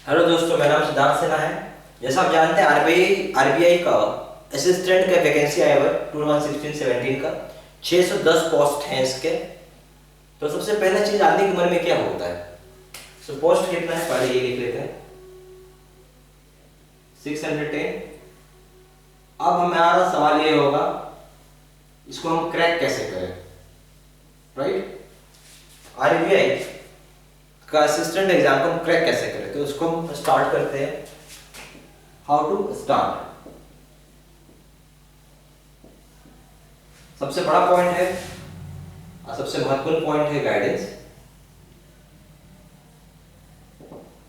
Hello दोस्तों, मेरा नाम सिद्धार्थ सिन्हा है। जैसा आप जानते हैं, आरबीआई का असिस्टेंट का वैकेंसी आया हुआ है 2016-17 का। 610 पोस्ट हैं इसके। तो सबसे पहले चीज जानने के मन में क्या होता है, सो पोस्ट कितना है पहले ये लिख लेते हैं, 610। अब हमारा सवाल ये होगा, इसको हम क्रैक कैसे करें, राइट। आरबीआई का असिस्टेंट एग्जाम को हम क्रैक कैसे करें, तो उसको हम स्टार्ट करते हैं। How to start. सबसे बड़ा पॉइंट है और सबसे महत्वपूर्ण पॉइंट है गाइडेंस।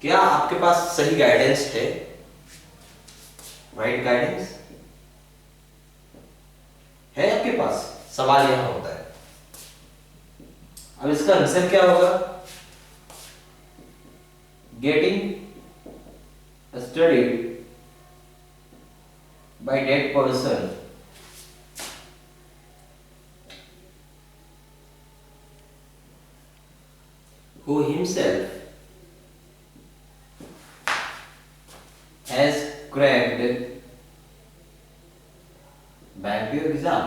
क्या आपके पास सही गाइडेंस है, राइट गाइडेंस है आपके पास, सवाल यहां होता है। अब इसका आंसर क्या होगा, getting studied by that person who himself has cracked bank exam।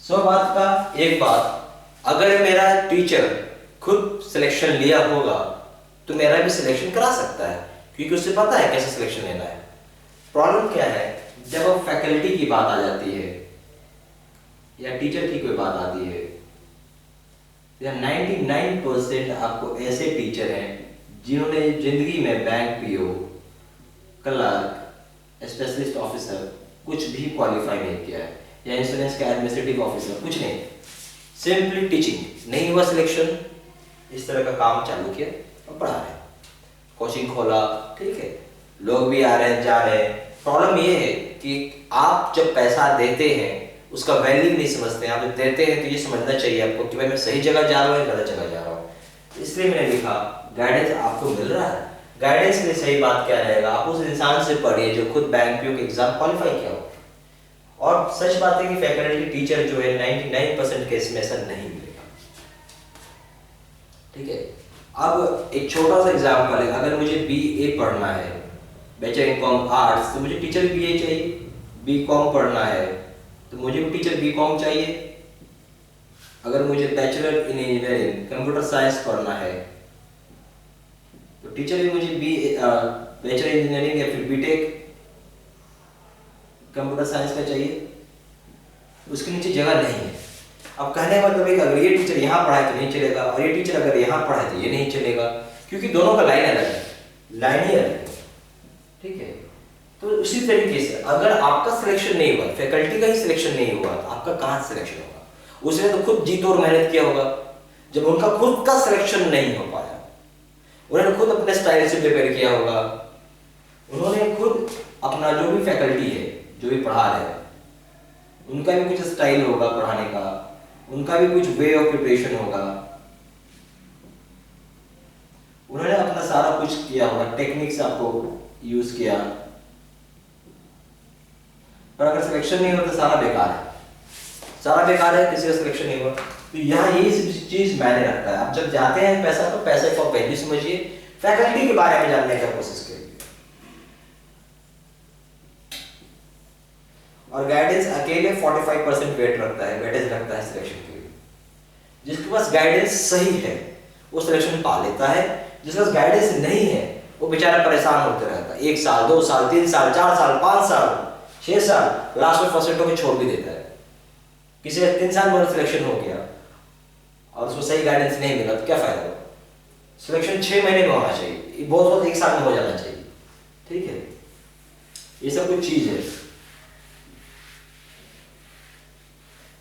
सो बात का एक बात, अगर मेरा टीचर खुद सिलेक्शन लिया होगा तो मेरा भी सिलेक्शन करा सकता है, क्योंकि उसे पता है कैसे सिलेक्शन लेना है। प्रॉब्लम क्या है, जब अब फैकल्टी की बात आ जाती है या टीचर की कोई बात आती है, या 99% आपको ऐसे टीचर हैं जिन्होंने जिंदगी में bank PO, clerk, specialist officer कुछ भी क्वालिफाई नहीं किया है, या इंश्योरेंस का एडमिनिस्ट्रेटिव ऑफिसर कुछ नहीं, सिंपली टीचिंग, नहीं हुआ सिलेक्शन, इस तरह का काम चालू किया और पढ़ा रहे, कोचिंग खोला, ठीक है, लोग भी आ रहे हैं जा रहे हैं। प्रॉब्लम ये है कि आप जब पैसा देते हैं उसका वैल्यू नहीं समझते हैं। आप जब देते हैं तो ये समझना चाहिए आपको कि भाई मैं सही जगह जा रहा हूँ या गलत जगह जा रहा हूँ। इसलिए मैंने लिखा गाइडेंस आपको मिल रहा है। गाइडेंस के लिए सही बात क्या रहेगा, आप उस इंसान से पढ़िए जो खुद बैंक पीओ के एग्जाम क्वालिफाई किया हो। और सच बात है कि फैकल्टी टीचर जो है 99% केस में ऐसा नहीं मिलेगा, ठीक है। अब एक छोटा सा एग्जाम्पल है, अगर मुझे बीए पढ़ना है, बैचलर इन कॉम आर्ट्स, तो मुझे टीचर बीए चाहिए। बीकॉम पढ़ना है तो मुझे भी टीचर बीकॉम चाहिए। अगर मुझे bachelor in engineering computer science पढ़ना है तो टीचर भी मुझे बैचलर इंजीनियरिंग या फिर बीटेक कंप्यूटर साइंस का चाहिए। उसके नीचे जगह नहीं है। अब कहने का मतलब है कि अगर ये टीचर यहाँ पढ़ाए तो नहीं चलेगा, और ये टीचर अगर यहाँ पढ़ाए तो ये नहीं चलेगा, क्योंकि दोनों का लाइन अलग है, लाइन ही अलग है, ठीक है। तो उसी तरीके से अगर आपका सिलेक्शन नहीं हुआ, फैकल्टी का ही सिलेक्शन नहीं हुआ, तो आपका कहाँ सिलेक्शन होगा। उसने तो खुद जी तोड़ मेहनत किया होगा। जब उनका खुद का सिलेक्शन नहीं हो पाया, उन्होंने खुद अपने स्टाइल से प्रिपेयर किया होगा, उन्होंने खुद अपना जो भी फैकल्टी है, जो भी पढ़ा रहे हैं, उनका भी कुछ स्टाइल होगा पढ़ाने का, उनका भी कुछ वे ऑफ प्रिपरेशन होगा, उन्होंने अपना सारा कुछ किया होगा, टेक्निक्स आपको यूज किया। पर अगर सिलेक्शन नहीं हुआ तो सारा बेकार है, सारा बेकार है, किसी का सिलेक्शन नहीं हुआ। तो यहाँ ये चीज मायने रखता है। आप जब जाते हैं पैसा, तो पैसे को वैल्यू समझिए, फैकल्टी के बारे में जानने का कोशिश करिए। और गाइडेंस अकेले 45% वेट रखता है, वेटेज रखता है सिलेक्शन के लिए। जिसके पास गाइडेंस सही है वो सिलेक्शन पा लेता है, जिसके पास गाइडेंस नहीं है वो बेचारा परेशान होते रहता है, 1 साल 2 साल 3 साल 4 साल 5 साल 6 साल, लास्ट में फर्स्ट होकर छोड़ भी देता है। किसी का 3 साल में सिलेक्शन हो गया और उसको सही गाइडेंस नहीं मिला तो क्या फायदा हुआ। सिलेक्शन 6 महीने में होना चाहिए, बहुत बहुत 1 साल में हो जाना चाहिए, ठीक है। ये सब कुछ चीज है।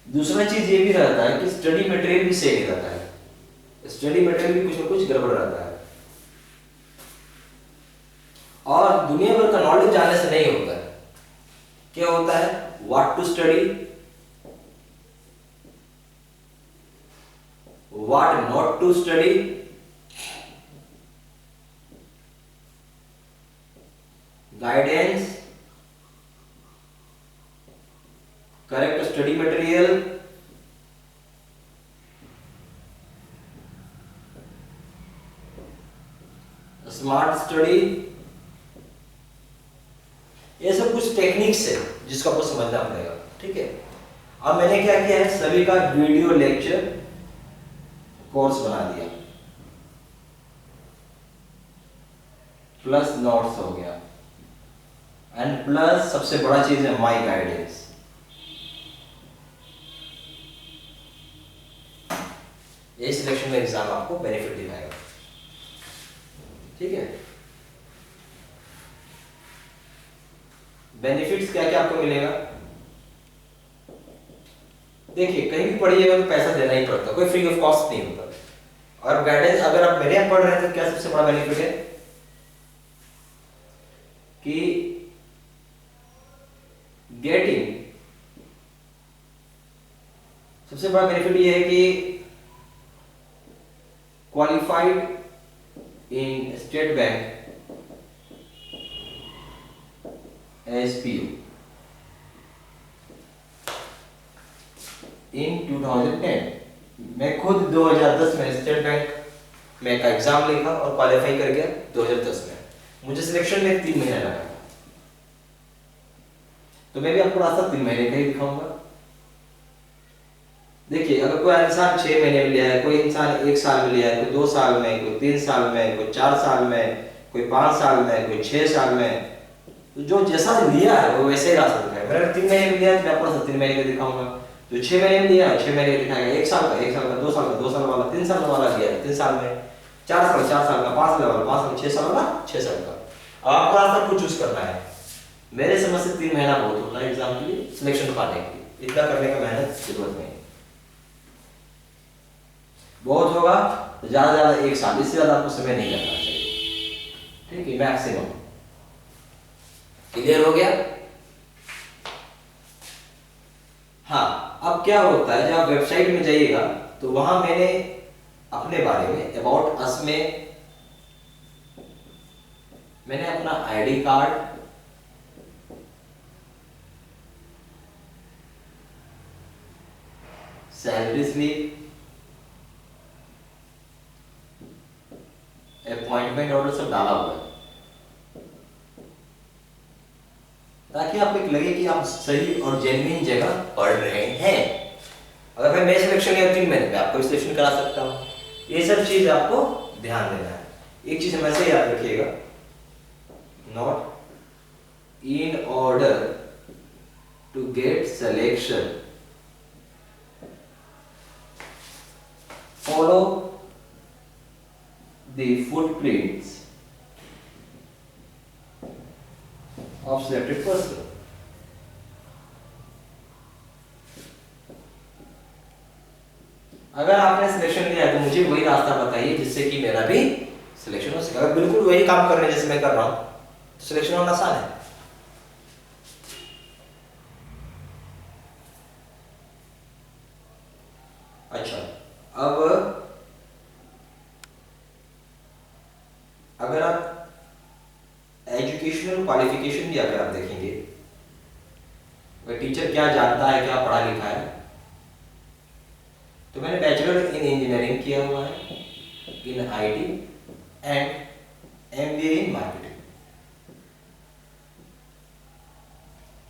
दूसरा चीज ये भी रहता है कि स्टडी मटेरियल भी सही रहता है, स्टडी मटेरियल भी कुछ ना कुछ गड़बड़ रहता है। और दुनिया भर का नॉलेज जानने से नहीं होता है। क्या होता है, what to study, what not to study, guidance, correct study material, smart study, ये सब कुछ टेक्निक्स है जिसको आपको समझना पड़ेगा, ठीक है। अब मैंने क्या किया है, सभी का वीडियो लेक्चर कोर्स बना दिया, प्लस नोट्स हो गया, एंड प्लस सबसे बड़ा चीज है माई गाइडेंस। ये सिलेक्शन में एग्जाम आपको बेनिफिट दिखाएगा, ठीक है। बेनिफिट्स क्या क्या आपको मिलेगा, देखिए कहीं भी पढ़िएगा तो पैसा देना ही पड़ता, कोई फ्री ऑफ कॉस्ट नहीं होता। और गाइडेंस अगर आप मेरे यहाँ पढ़ रहे हैं तो क्या सबसे बड़ा बेनिफिट है कि गेटिंग, सबसे बड़ा बेनिफिट ये है कि qualified in state bank SPU in 2010। मैं खुद 2010 में स्टेट बैंक में का एग्जाम लिखा और क्वालिफाई कर गया 2010 में। मुझे सिलेक्शन में 3 महीने लगा, तो मैं भी आपको रास्ता 3 महीने का ही दिखाऊंगा। देखिए अगर कोई इंसान 6 महीने में लिया है, कोई इंसान 1 साल में लिया है, कोई 2 साल में, कोई 3 साल में, कोई 4 साल में, कोई 5 साल में, कोई 6 साल में, तो जो जैसा लिया है वो वैसे ही रास्ता दिखाएगा। मैंने 3 महीने में लिया है तो मैं आपको 3 महीने का दिखाऊंगा। जो 6 महीने में लिया है 6 महीने का दिखाएगा, 1 साल का 1 साल का, 2 साल का 2 साल वाला, 3 साल वाला लिया है 3 साल में, 4 साल 4 साल का, 5 साल वाला 5 साल, 6 साल वाला 6 साल का। अब आपको रास्ता कुछ चूज करना है। मेरे समझ से 3 महीना बहुत होता है एग्जाम के लिए, सिलेक्शन पाने के लिए, इतना करने का मेहनत जरूरत नहीं। बहुत होगा तो ज्यादा 1 साल, इससे ज्यादा आपको समय नहीं करना चाहिए, ठीक है, मैक्सिमम। क्लियर हो गया? हाँ, अब क्या होता है जब आप वेबसाइट में जाइएगा तो वहां मैंने अपने बारे में अबाउट अस में मैंने अपना ID card, salary slip, appointment order सब डाला हुआ है, ताकि आपको लगे कि आप सही और जेन्युइन जगह पढ़ रहे हैं। अगर मैं सिलेक्शन या 3 महीने में आपको सिलेक्शन करा सकता हूँ, ये सब चीज आपको ध्यान देना है। एक चीज हमेशा याद रखिएगा, not in order to get selection follow the footprints of selected person। अगर आपने सिलेक्शन लिया है तो मुझे वही रास्ता बताइए जिससे कि मेरा भी सिलेक्शन हो सके। अगर बिल्कुल वही काम करने जैसे मैं कर रहा हूं तो सिलेक्शन होना आसान है। अच्छा, अब अगर आप एजुकेशनल क्वालिफिकेशन भी अगर आप देखेंगे, वह टीचर क्या जानता है, क्या पढ़ा लिखा है, तो मैंने बैचलर इन इंजीनियरिंग किया हुआ है, in IT and MBA in marketing.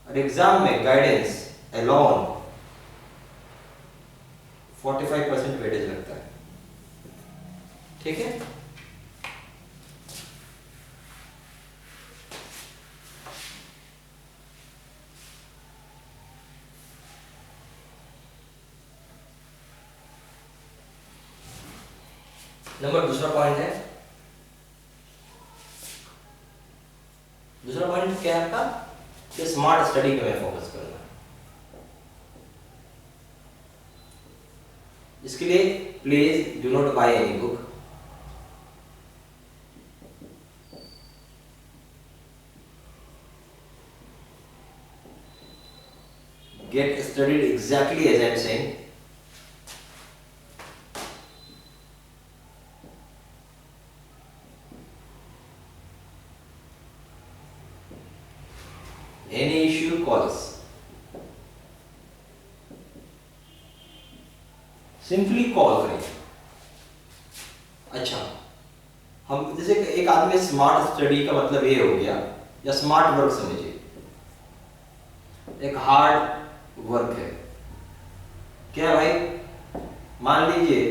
और एग्जाम में गाइडेंस अलोन 45% वेटेज लगता है, ठीक है। नंबर दूसरा पॉइंट है, दूसरा पॉइंट क्या है आपका, कि स्मार्ट स्टडी पे मैं फोकस करूंगा। इसके लिए please do not by any book, get studied exactly as I am saying। Any issue, call us। Simply call करें। अच्छा, हम जैसे एक आदमी स्मार्ट स्टडी का मतलब ये हो गया, या स्मार्ट वर्क समझिए, एक हार्ड वर्क है। क्या है भाई, मान लीजिए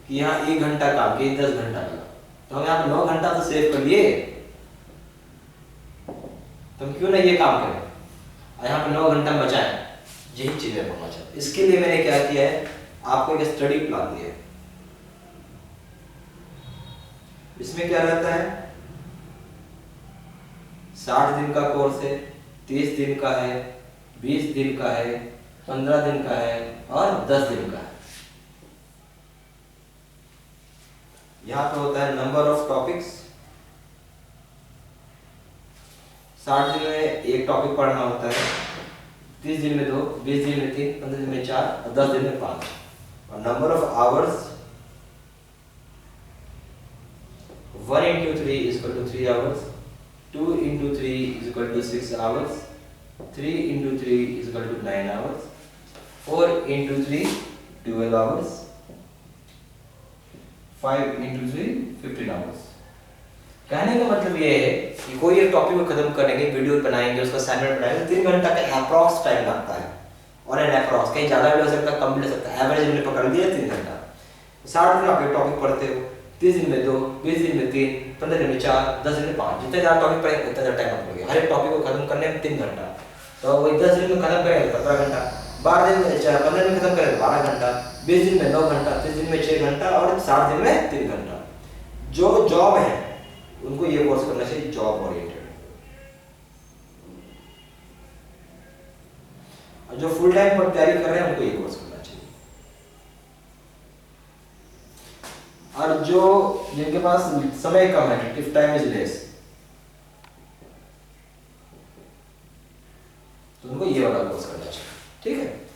कि यहाँ 1 घंटा काम किए, 10 घंटा लगा, तो हम यहाँ पे 9 घंटा तो सेव कर लिए, तो हम क्यों ना ये काम करें और यहाँ पे 9 घंटा बचाएं। यही चीज मैं बोलना चाहता हूँ। इसके लिए मैंने क्या किया है, आपको एक स्टडी प्लान दिया है। इसमें क्या रहता है, 60 दिन का कोर्स है, 30 दिन का है, 20 दिन का है, 15 दिन का है और 10 दिन का है। यहाँ पे होता है नंबर ऑफ टॉपिक्स। 60 दिन में एक टॉपिक पढ़ना होता है, 30 दिन में 2, 20 दिन में 3, 15 दिन में 4 और 10 दिन में 5। और number of hours 1 into 3 is equal to 3 hours, 2 into 3 is equal to 6 hours, 3 into 3 is equal to 9 hours, 4 into 3 12 hours, 5 into 3 15 hours। कहने का मतलब ये है कि कोई एक टॉपिक को खत्म करेंगे, वीडियो बनाएंगे, उसका असाइनमेंट बनाएंगे, 3 घंटा का अप्रॉक्स टाइम लगता है। और एन अप्रॉक्स कहीं ज़्यादा भी हो सकता है, कम भी हो सकता है, एवरेज हमने पकड़ लिया 3 घंटा। 60 दिन आप एक टॉपिक पढ़ते हो, 30 दिन में 2, 20 दिन में 3, 15 दिन में 4, 10 दिन में 5। जितने ज़्यादा टॉपिक पढ़ेंगे उतना ज़्यादा टाइम आपको लगेगा। हर एक टॉपिक को खत्म करने में 3 घंटा, तो वही 10 दिन में खत्म करेंगे 15 घंटा, 12 दिन में 15 दिन में खत्म करेंगे 12 घंटा, 20 दिन में 9 घंटा, 30 दिन में 6 घंटा और 60 दिन में 3 घंटा। जो जॉब है उनको ये कोर्स करना चाहिए, जॉब ओरिएंटेड। और जो फुल टाइम पर तैयारी कर रहे हैं उनको ये कोर्स करना चाहिए। और जो जिनके पास समय कम है, इफ टाइम इज लेस, तो उनको ये वाला कोर्स करना चाहिए। ठीक है,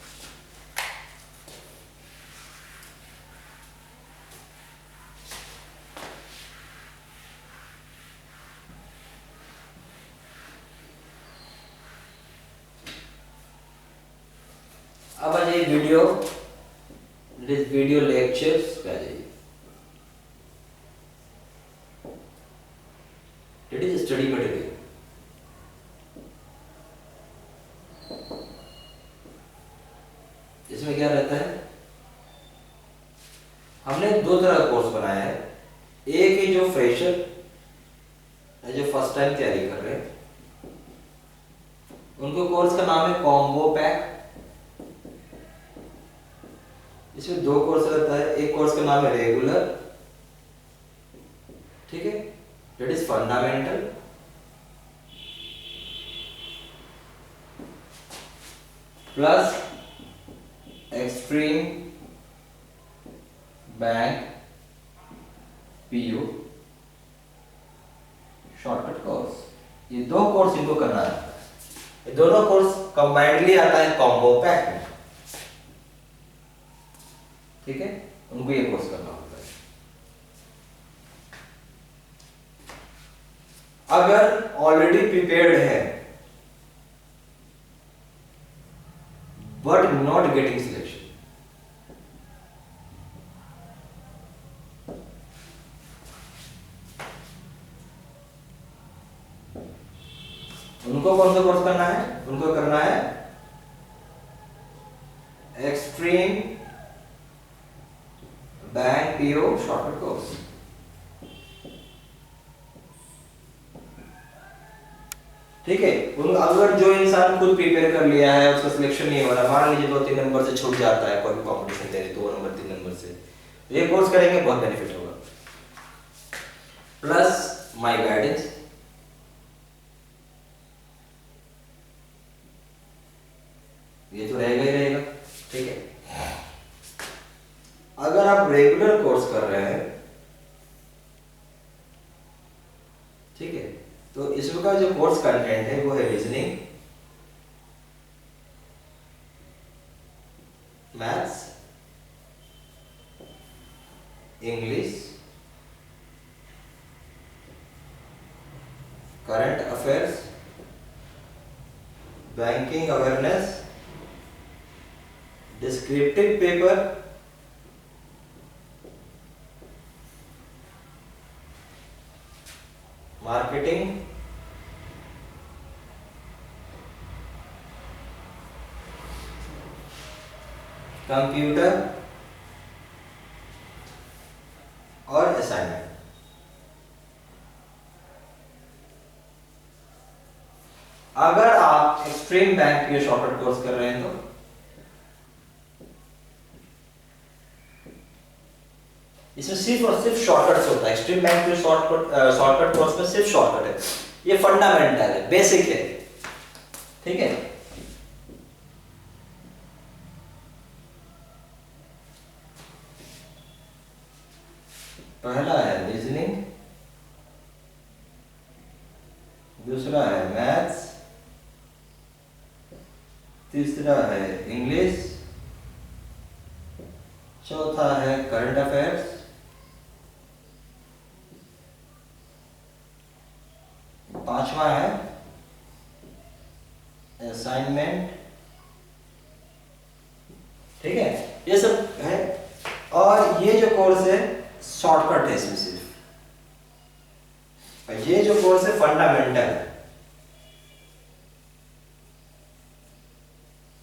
अब आ जाइए वीडियो लेक्चर्स पे आ जाइए। It is study material. इसमें क्या रहता है, हमने 2 तरह का कोर्स बनाया है। एक ही जो फ्रेशर है, जो फर्स्ट टाइम तैयारी कर रहे हैं, उनको कोर्स का नाम है कॉम्बो पैक। इसमें 2 कोर्स रहता है। एक कोर्स का नाम है रेगुलर, ठीक है, that is fundamental, plus extreme bank PO shortcut course. ये 2 कोर्स इनको करना है। ये दोनों कोर्स कंबाइंडली आता है कॉम्बो पैक में। ठीक है, उनको ये कोर्स करना होता है। अगर ऑलरेडी प्रिपेयर्ड है बट नॉट गेटिंग सिलेक्शन, उनको कौन सा कोर्स करना है? उनको करना है extreme bank PO shortcut course. ठीक है, अगर जो इंसान खुद प्रिपेयर कर लिया है, उसका सिलेक्शन नहीं हो रहा, मान लीजिए 2-3 नंबर से छूट जाता है कोई भी कॉम्पिटिशन दे रही, 2 नंबर 3 नंबर से, तो ये कोर्स करेंगे, बहुत बेनिफिट होगा। प्लस माय गाइडेंस, ये तो रहेगा ही रहेगा। ठीक है, अगर आप रेगुलर कोर्स कर रहे हैं, ठीक है, तो इसमें का जो कोर्स कंटेंट है वो है reasoning, maths, English, current affairs, banking awareness, descriptive paper, marketing, computer और असाइनमेंट। अगर आप एक्सट्रीम बैंक के शॉर्टकट कोर्स कर रहे हैं तो इसमें सिर्फ और सिर्फ शॉर्टकट्स होता है। एक्सट्रीम बैंक के शॉर्टकट कोर्स में सिर्फ शॉर्टकट है। ये फंडामेंटल है, बेसिक है, ठीक है। पहला है रीजनिंग, दूसरा है मैथ्स, तीसरा है इंग्लिश, चौथा है करंट अफेयर्स, पांचवा है असाइनमेंट, ठीक है। ये सब है। और ये जो कोर्स है शॉर्टकट है इसमें सिर्फ, और ये जो कोर्स है फंडामेंटल है।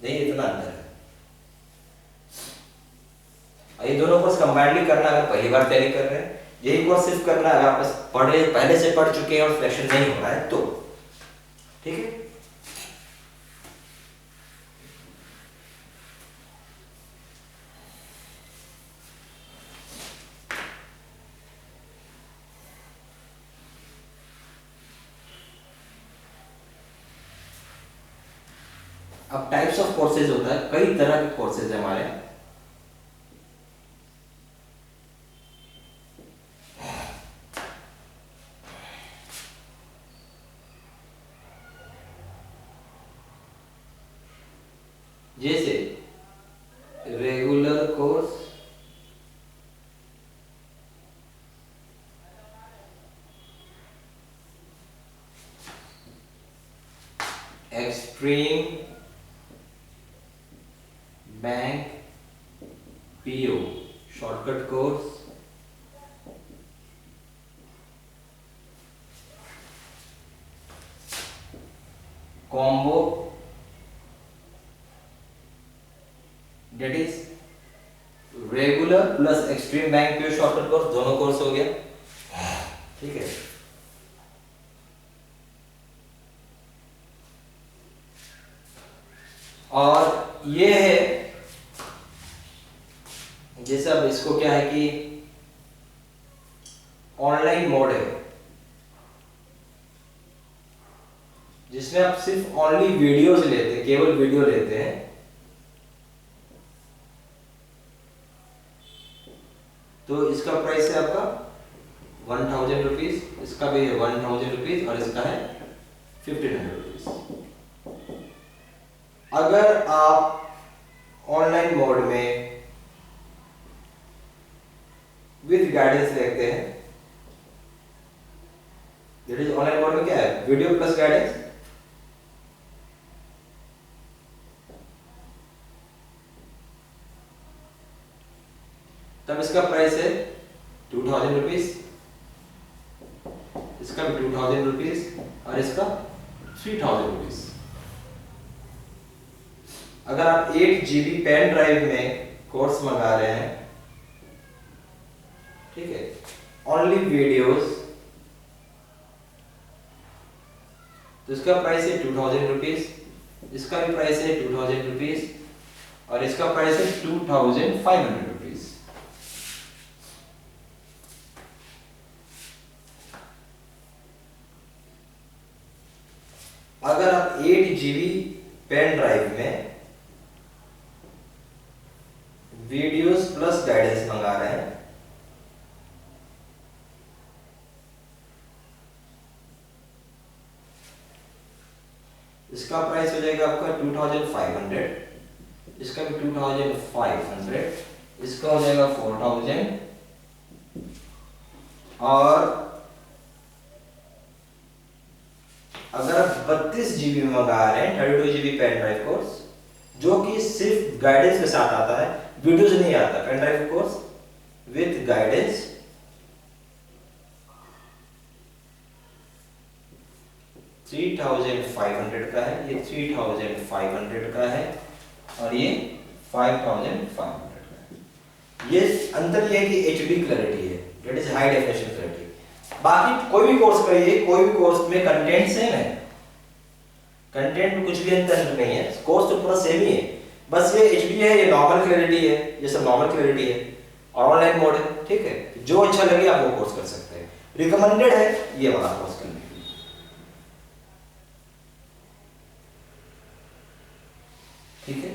नहीं, इतना अंतर है। ये दोनों कोर्स कंबाइनली करना अगर पहली बार तैयारी कर रहे हैं, यही कोर्स सिर्फ करना अगर आप पहले से पढ़ चुके हैं और सिलेक्शन नहीं हो रहा है तो, ठीक है। अब टाइप्स ऑफ कोर्सेज होता है, कई तरह के कोर्सेज है हमारे। जैसे regular course, extreme bank PO shortcut course, combo that is regular plus extreme bank PO shortcut course, दोनों कोर्स हो गया, ठीक है। और ये है जैसे अब इसको क्या है कि ऑनलाइन मोड है जिसमें आप सिर्फ ओनली वीडियोस लेते हैं, केवल वीडियो लेते हैं। तो इसका प्राइस है आपका 1000 रुपीज, इसका भी है 1000 रुपीज और इसका है 1500 रुपीज। अगर आप ऑनलाइन मोड में विद गाइडेंस लेते हैं, ऑनलाइन मोड में क्या है, वीडियो प्लस गाइडेंस, तब इसका प्राइस है 2000 रुपीज, इसका भी 2000 रुपीज और इसका 3000 रुपीज। अगर आप 8 GB पेन ड्राइव में कोर्स मंगा रहे हैं, ठीक है, ओनली वीडियोस, तो इसका प्राइस है 2000 रुपीज, इसका भी प्राइस है 2000 रुपीज और इसका प्राइस है 2500 रुपीज। अगर आप 8 GB पेन ड्राइव में वीडियोस प्लस गाइडेंस मंगा रहे हैं, इसका प्राइस हो जाएगा आपका 2500, इसका भी 2500, इसका हो जाएगा 4000 और अगर आप 32 GB में मंगा रहे हैं 32 GB पेन ड्राइव कोर्स, जो कि सिर्फ गाइडेंस के साथ आता है, वीडियोस नहीं आता, pen drive course with guidance, 3500 का है, ये 3500 का है और ये 5500 का है। ये अंतर ये है कि एचडी क्लैरिटी है, that is high definition clarity. बाकी कोई भी कोर्स करिए, कोई भी कोर्स में कंटेंट सेम है, कंटेंट में कुछ भी अंतर नहीं है, कोर्स तो पूरा सेम ही है, बस ये एचडी है, ये नॉर्मल क्लैरिटी है, ये सब नॉर्मल क्लैरिटी है और ऑनलाइन मोड है, ठीक है। जो अच्छा लगे आप वो कोर्स कर सकते हैं, रिकमेंडेड है ये वाला कोर्स करने के लिए, ठीक है।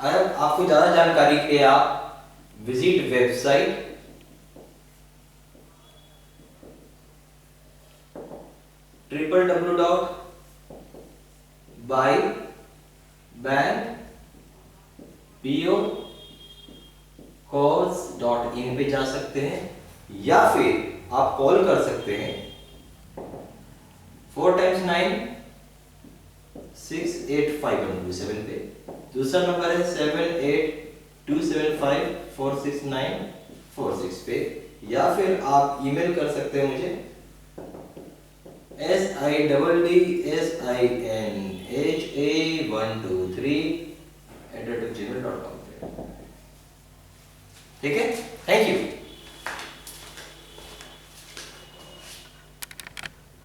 अगर आपको ज्यादा जानकारी के लिए आप विजिट वेबसाइट www.bybank.po.course.in पे जा सकते हैं, या फिर आप कॉल कर सकते हैं 4 × 9 68527 पे। दूसरा नंबर है 7827546946 पे, या फिर आप ईमेल कर सकते हैं मुझे siddha123@gmail.com पे, ठीक है। Thank you.